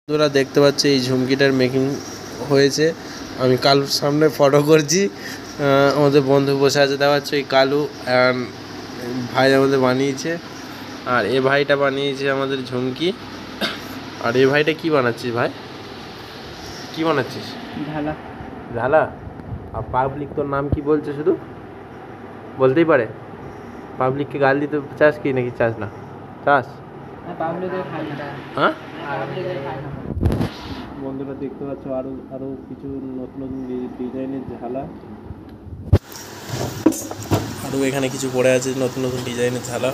তোরা দেখতে পাচ্ছ এই ঝুমকিটার মেকিং হয়েছে। আমি কালুর সামনে ফটো করছি, আমাদের বন্ধু বসে আছে দেখা যাচ্ছে। এই কালু ভাই আমাদের বানিয়েছে, আর এ ভাইটা বানিয়েছে আমাদের ঝুমকি। আর এ ভাইটা কি বানাচ্ছিস ভাই? কি বানাচ্ছিস? ঢালা। ঢালা? আর পাবলিক তোর নাম কি বলছে? শুধু বলতেই পারে। পাবলিককে গাল দিতে চাস কি নাকি চাস না? চাস? হ্যাঁ বন্ধুরা দেখতে পাচ্ছ আরো কিছু নতুন নতুন ডিজাইনের ঝালা, আরও এখানে কিছু পড়ে আছে নতুন নতুন ডিজাইনের ঝালা।